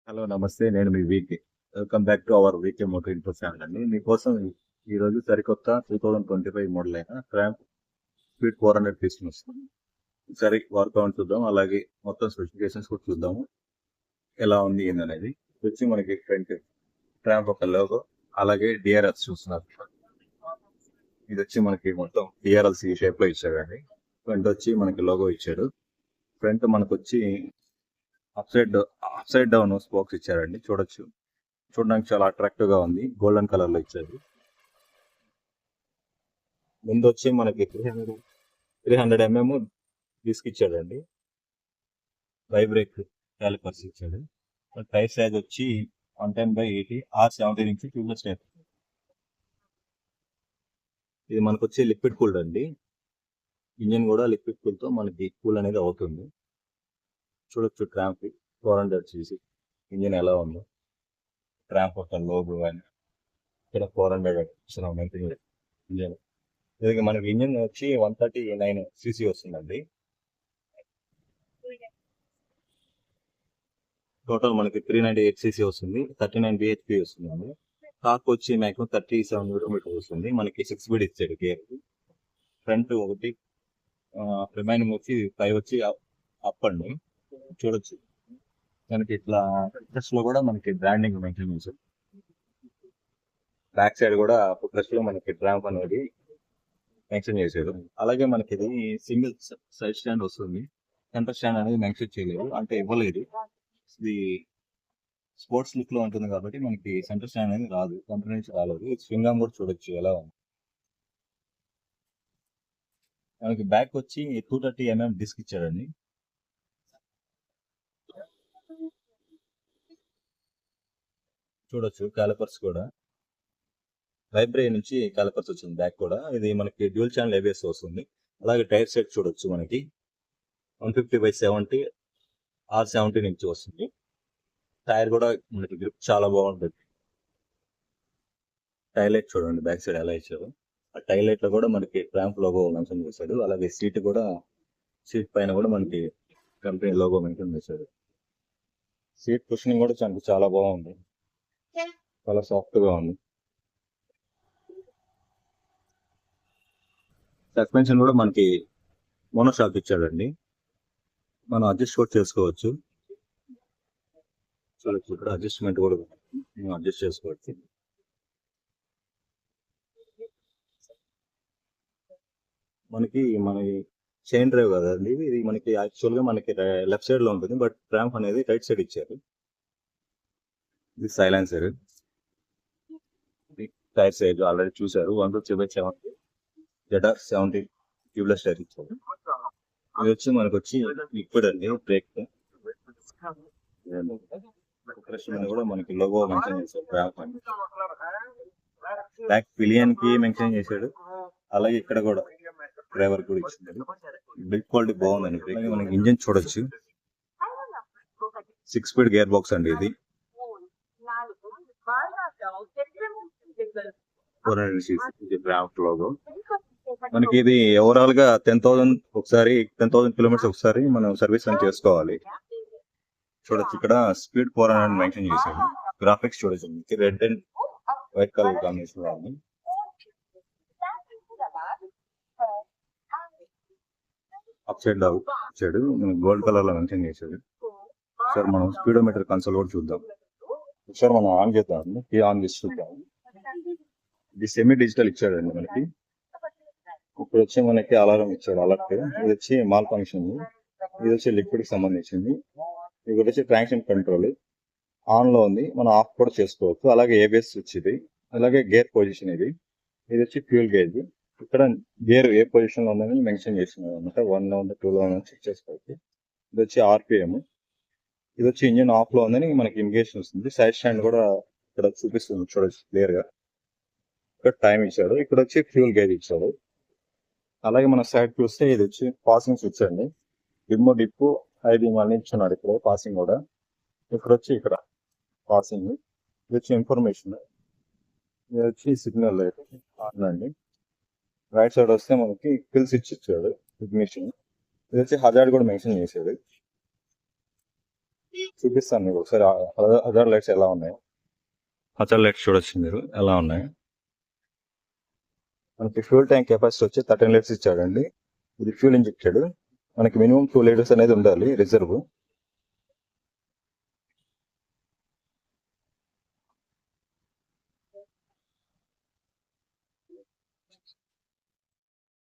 Hello నమస్తే. నేను మీ VK. Welcome back to our VK Moto Info channel అండి. మీకోసం ఈరోజు సరికొత్త 2025 మోడల్ అయిన ట్రాంప్ స్పీడ్ 400 తీసుకొని వస్తాను. ఒకసారి వర్క్ అరౌండ్ చూద్దాం. అలాగే మొత్తం స్పెసిఫికేషన్స్ కూడా చూద్దాము. ఎలా ఉంది ఏందనేది. ఇది వచ్చి మనకి ఫ్రంట్ ట్రాంప్ ఒక లోగో, అలాగే డిఆర్ఎల్స్ చూస్తున్నారు. ఇది వచ్చి మనకి మొత్తం డిఆర్ఎల్స్ ఈ షేప్ లో ఇచ్చాడండి. ఫ్రంట్ వచ్చి మనకి లోగో ఇచ్చాడు. ఫ్రంట్ మనకు వచ్చి అప్ సైడ్ డౌన్ స్పోక్స్ ఇచ్చారండి. చూడడానికి చాలా అట్రాక్టివ్ గా ఉంది. గోల్డెన్ కలర్ లో ఇచ్చారు. ముందు వచ్చి మనకి 300 mm డిస్క్ ఇచ్చాడండి. వైబ్రేక్ క్యాలిపర్స్ ఇచ్చాడు. టైర్ సైజ్ వచ్చి 110/80 R17 ఇంచ్ ట్యూబ్లెస్ టైర్. ఇది మనకు వచ్చి లిక్విడ్ కూల్డ్ అండి. ఇంజిన్ కూడా లిక్విడ్ కూల్ తో మనకి కూల్ అనేది అవుతుంది. చూడొచ్చు ట్రాంప్ 400 cc ఇంజిన్ ఎలా ఉందో. ట్రాంప్ ఒక లోగో కానీ ఇక్కడ 400 ఇంజిన్. ఇది మనకి ఇంజిన్ వచ్చి 139 cc వస్తుందండి. టోటల్ మనకి 398 cc వస్తుంది. 39 bhp వస్తుందండి. టార్క్ వచ్చి మ్యాక్సిమం 37 Nm వస్తుంది. మనకి 6 స్పీడ్ ఇచ్చాడు గేర్. ఫ్రంట్ ఒకటి, రిమైనింగ్ వచ్చి 5 వచ్చి అప్ అండి. చూడొచ్చు మనకి ఇట్లా ఫుట్రెస్ట్ లో కూడా మనకి బ్రాండింగ్ మెయింటైన్ చేశారు. బ్యాక్ సైడ్ కూడా ఫుట్రెస్ట్ లో మనకి ట్రాంప్ అనేది మెన్షన్ చేశారు. అలాగే మనకి ఇది సింగిల్ సైడ్ స్టాండ్ వస్తుంది. సెంటర్ స్టాండ్ అనేది మెన్షన్ చేయలేదు, అంటే ఇవ్వలేదు. ఇది స్పోర్ట్స్ లుక్ లో ఉంటుంది కాబట్టి మనకి సెంటర్ స్టాండ్ అనేది రాదు, కంపెనీ నుంచి రాలేదు. స్వింగ్ ఆర్మ్ కూడా చూడొచ్చు ఎలా ఉంది. మనకి బ్యాక్ వచ్చి 230 mm డిస్క్ ఇచ్చాడండి. చూడొచ్చు క్యాలిపర్స్ కూడా వైబ్రేట్ నుంచి క్యాలిపర్స్ వచ్చింది. బ్యాక్ కూడా ఇది మనకి డ్యూల్ ఛానల్ ABS వస్తుంది. అలాగే టైర్ సెట్ చూడొచ్చు మనకి 150/70 R17 నుంచి వస్తుంది. టైర్ కూడా మనకి గ్రిప్ చాలా బాగుంటుంది. టైలైట్ చూడండి బ్యాక్ సైడ్ ఎలా ఇచ్చారు. ఆ టైలైట్ లో కూడా మనకి ట్రాంప్ లోగో మెన్షన్ చేశాడు. అలాగే సీట్ పైన కూడా మనకి కంపెనీ లోగో మెన్షన్ చేశాడు. సీట్ కుషనింగ్ కూడా చాలా బాగుంది, చాలా సాఫ్ట్ గా ఉంది. సస్పెన్షన్ కూడా మనకి మోనోషాక్ ఇచ్చాడండి. మనం అడ్జస్ట్ కూడా చేసుకోవచ్చు. చూడొచ్చు ఇక్కడ అడ్జస్ట్మెంట్ కూడా మనం అడ్జస్ట్ చేసుకోవచ్చు. మన చైన్ డ్రైవ్ కదండి ఇది. మనకి యాక్చువల్ గా మనకి లెఫ్ట్ సైడ్ లో ఉంటుంది, బట్ ట్రాంప్ అనేది రైట్ సైడ్ ఇచ్చారు. ఇది సైలెన్సర్. టైర్ సైజ్ ఆల్రెడీ చూసారు. 150/70 ZR17 ట్యూబ్లెస్ టైర్ ఇచ్చారు. ఇది వచ్చి మనకు వచ్చి లిక్విడ్ అండి బ్రేక్. కూడా మనకి లోగో మెన్షన్ చేశారు ట్రాంప్ అని. బ్యాక్ పిలియన్ కి మెన్షన్ చేశాడు. అలాగే ఇక్కడ కూడా డ్రైవర్ కూడా ఇచ్చింది. బిల్డ్ క్వాలిటీ బాగుందండి. అలాగే మనకి ఇంజిన్ చూడొచ్చు. 6 స్పీడ్ గేర్ బాక్స్ అండి ఇది. 400 cc ట్రాంప్ లోగో. మనకి ఇది ఓవరాల్ గా 10,000 కిలోమీటర్స్ ఒకసారి మనం సర్వీస్ రన్ చేసుకోవాలి. చూడొచ్చు ఇక్కడ స్పీడ్ 400 మెన్షన్ చేశాడు. గ్రాఫిక్స్ చూడొచ్చు red and white colour combination లో ఉంది. అప్ సైడ్ డౌన్ ఇచ్చాడు. గోల్డ్ కలర్ లో మెన్షన్ చేశాడు. సార్ మనం స్పీడోమీటర్ కన్సోల్ కూడా చూద్దాం. సార్ మనం ఆన్ చేద్దాం. ఆన్ చేసి చూద్దాం. ఇది సెమీ డిజిటల్ ఇచ్చాడండి మనకి. ఇప్పుడు వచ్చి మనకి అలారం ఇచ్చాడు. అలర్ట్. ఇది వచ్చి మాల్ ఫంక్షన్. ఇది వచ్చి లిక్విడ్ కి సంబంధించింది. ఇది వచ్చి ట్రాక్షన్ కంట్రోల్ ఆన్ లో ఉంది. మనం ఆఫ్ కూడా చేసుకోవచ్చు. అలాగే ABS స్విచ్ ఇది. అలాగే గేర్ పొజిషన్ ఇది వచ్చి ఫ్యూల్ గేజ్. ఇక్కడ గేర్ ఏ పొజిషన్ లో ఉందని మెన్షన్ చేసినారు అనమాట. 1 లో ఉంది, 2 లో ఉంది చెక్ చేసుకోవచ్చు. ఇది వచ్చి RPM. ఇది వచ్చి ఇంజిన్ ఆఫ్ లో ఉందని మనకి ఇండికేషన్ వస్తుంది. సైడ్ స్టాండ్ కూడా ఇక్కడ చూపిస్తుంది చూడొచ్చు క్లియర్ గా. ఇక్కడ టైం ఇచ్చాడు. ఇక్కడ వచ్చి ఫ్యూల్ గేజ్ ఇచ్చాడు. అలాగే మన సైడ్ చూస్తే ఇది వచ్చి పాసింగ్ స్విచ్ అండి. డిప్పు హై బీమ్ అన్ని ఇచ్చున్నాడు. ఇక్కడ పాసింగ్ కూడా. ఇక్కడ పాసింగ్. ఇది వచ్చి ఇన్ఫర్మేషన్. ఇది వచ్చి సిగ్నల్ లైట్ ఆన్ అండి. రైట్ సైడ్ వస్తే మనకి కిల్ స్విచ్ ఇచ్చాడు ఇగ్నిషన్. ఇది వచ్చి హజార్డ్ కూడా మెన్షన్ చేశాడు. చూపిస్తాను మీకు ఒకసారి అదర్ లైట్స్ ఎలా ఉన్నాయి. అదర్ లైట్స్ చూడొచ్చు మీరు ఎలా ఉన్నాయి. మనకి ఫ్యూల్ ట్యాంక్ కెపాసిటీ వచ్చి 13 లీటర్స్ ఇచ్చాడండి. ఇది ఫ్యూల్ ఇంజెక్టెడ్. మనకి మినిమం 2 లీటర్స్ అనేది ఉండాలి రిజర్వ్.